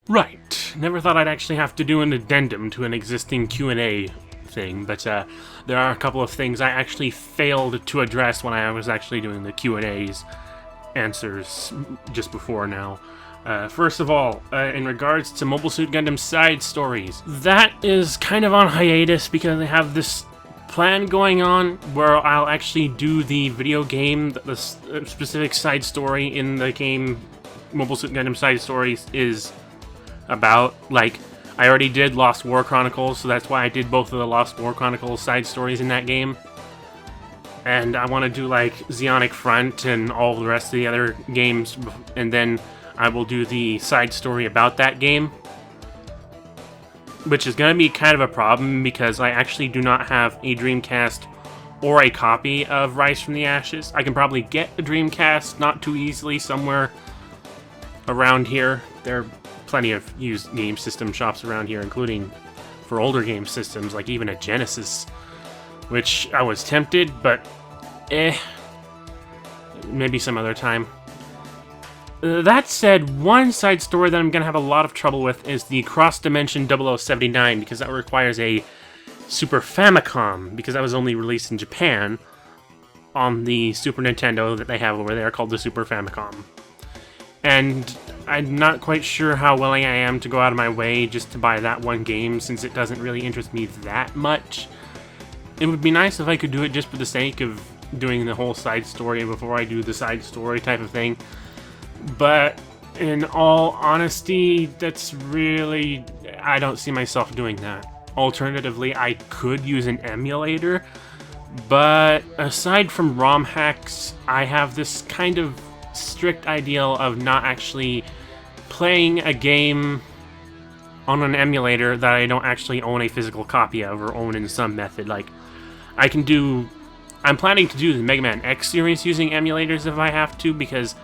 Right. Never thought I'd actually have to do an addendum to an existing Q&A thing, but there are a couple of things I actually failed to address when I was actually doing the Q&A's answers just before now. First of all, in regards to Mobile Suit Gundam side stories, that is kind of on hiatus because I have this plan going on where I'll actually do the video game, the specific side story in the game Mobile Suit Gundam side stories is about. Like, I already did Lost War Chronicles, so that's why I did both of the Lost War Chronicles side stories in that game. And I want to do, like, Zeonic Front and all the rest of the other games, and then I will do the side story about that game. Which is going to be kind of a problem, because I actually do not have a Dreamcast or a copy of Rise from the Ashes. I can probably get a Dreamcast not too easily somewhere around here. There are plenty of used game system shops around here, including for older game systems, like even a Genesis, which I was tempted, but maybe some other time. That said, one side story that I'm going to have a lot of trouble with is the Cross Dimension 0079, because that requires a Super Famicom, because that was only released in Japan on the Super Nintendo that they have over there called the Super Famicom. And I'm not quite sure how willing I am to go out of my way just to buy that one game, since it doesn't really interest me that much. It would be nice if I could do it just for the sake of doing the whole side story before I do the side story type of thing. But in all honesty, that's really... I don't see myself doing that. Alternatively, I could use an emulator, but aside from ROM hacks, I have this kind of strict ideal of not actually playing a game on an emulator that I don't actually own a physical copy of or own in some method. Like, I'm planning to do the Mega Man X series using emulators if I have to, because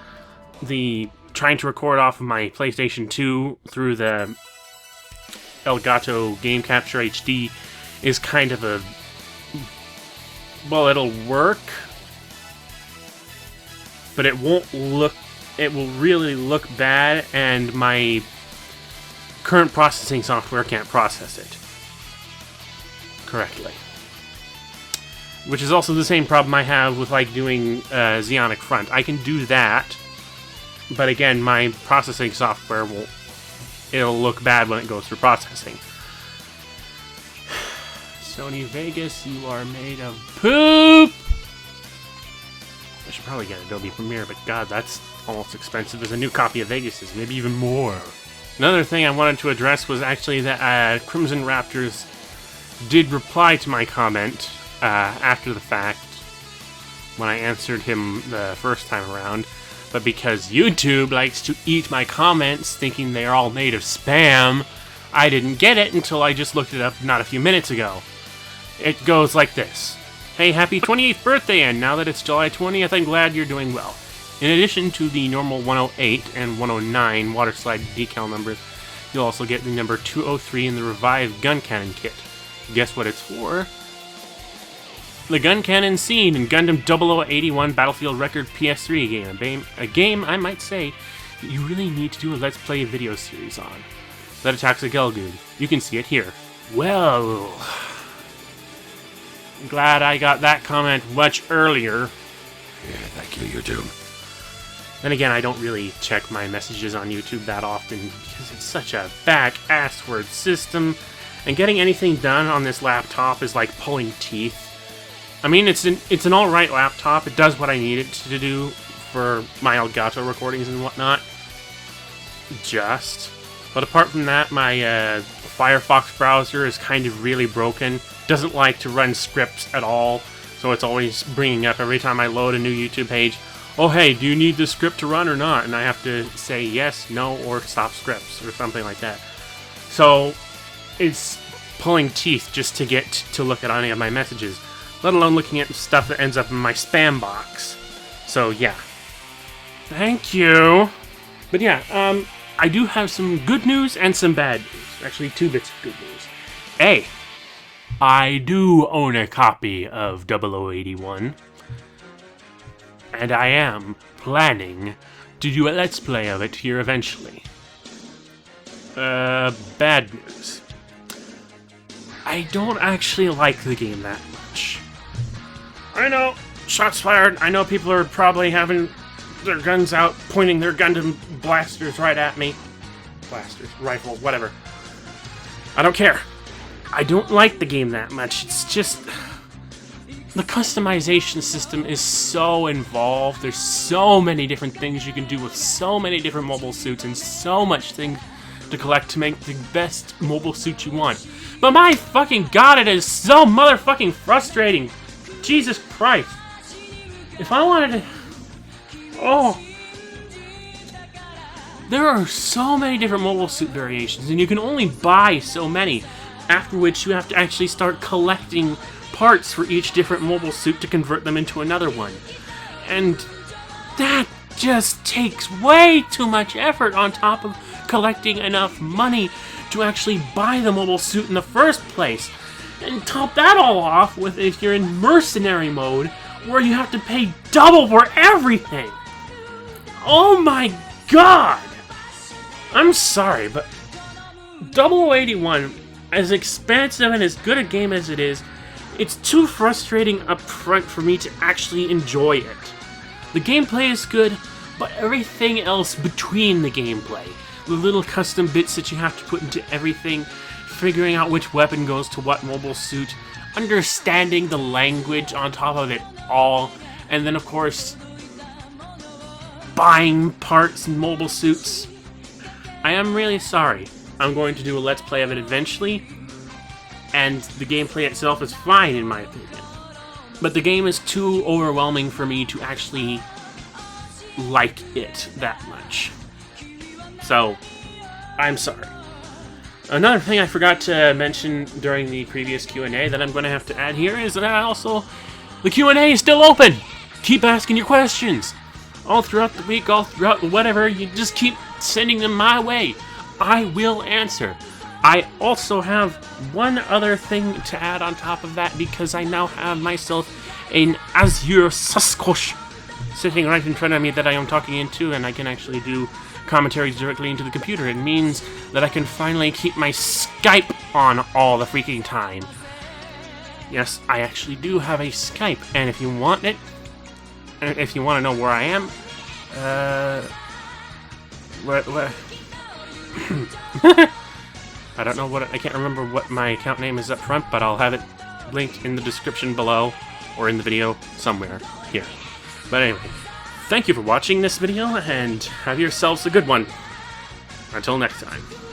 trying to record off of my PlayStation 2 through the Elgato Game Capture HD is kind of a... well, it'll work, but it will really look bad, and my current processing software can't process it correctly. Which is also the same problem I have with, like, doing Zeonic Front. I can do that, but again, my processing software it'll look bad when it goes through processing. Sony Vegas, you are made of poop! I should probably get Adobe Premiere, but god, that's almost expensive as a new copy of Vegas is, maybe even more. Another thing I wanted to address was actually that Crimson Raptors did reply to my comment after the fact when I answered him the first time around, but because YouTube likes to eat my comments thinking they're all made of spam, I didn't get it until I just looked it up not a few minutes ago. It goes like this. Hey, happy 28th birthday, and now that it's July 20th, I'm glad you're doing well. In addition to the normal 108 and 109 water slide decal numbers, you'll also get the number 203 in the revived gun cannon kit. Guess what it's for? The gun cannon scene in Gundam 0081 Battlefield Record PS3 game. A game, I might say, you really need to do a Let's Play video series on. That attacks a Gelgood. You can see it here. Well... glad I got that comment much earlier. Yeah, thank you, YouTube. Then again, I don't really check my messages on YouTube that often because it's such a back-ass-word system, and getting anything done on this laptop is like pulling teeth. I mean, it's an alright laptop. It does what I need it to do for my Elgato recordings and whatnot. But apart from that, my Firefox browser is kind of really broken. Doesn't like to run scripts at all, so it's always bringing up every time I load a new YouTube page, oh hey, do you need this script to run or not? And I have to say yes, no, or stop scripts, or something like that. So, it's pulling teeth just to get to look at any of my messages, let alone looking at stuff that ends up in my spam box. So yeah. Thank you! But yeah, I do have some good news and some bad news. Actually, two bits of good news. A, I do own a copy of 0081, and I am planning to do a Let's Play of it here eventually. Bad news. I don't actually like the game that much. I know, shots fired. I know people are probably having their guns out, pointing their Gundam blasters right at me. Blasters, rifles, whatever. I don't care. I don't like the game that much. It's just... the customization system is so involved. There's so many different things you can do with so many different mobile suits and so much things to collect to make the best mobile suit you want. But my fucking god, it is so motherfucking frustrating. Jesus Christ. If I wanted to... oh. There are so many different mobile suit variations, and you can only buy so many, after which you have to actually start collecting parts for each different mobile suit to convert them into another one. And that just takes way too much effort on top of collecting enough money to actually buy the mobile suit in the first place. And top that all off with if you're in mercenary mode, where you have to pay double for everything. Oh my god! I'm sorry, but 0081, as expansive and as good a game as it is, it's too frustrating up front for me to actually enjoy it. The gameplay is good, but everything else between the gameplay, the little custom bits that you have to put into everything, figuring out which weapon goes to what mobile suit, understanding the language on top of it all, and then of course, buying parts and mobile suits. I am really sorry. I'm going to do a Let's Play of it eventually, and the gameplay itself is fine in my opinion. But the game is too overwhelming for me to actually like it that much. So, I'm sorry. Another thing I forgot to mention during the previous Q&A that I'm going to have to add here is that the Q&A is still open! Keep asking your questions! All throughout the week, all throughout whatever, you just keep sending them my way. I will answer. I also have one other thing to add on top of that, because I now have myself an Azure Sasquatch sitting right in front of me that I am talking into, and I can actually do commentaries directly into the computer. It means that I can finally keep my Skype on all the freaking time. Yes, I actually do have a Skype, and if you want it, if you want to know where I am, I don't know I can't remember what my account name is up front, but I'll have it linked in the description below, or in the video somewhere here. But anyway, thank you for watching this video, and have yourselves a good one. Until next time.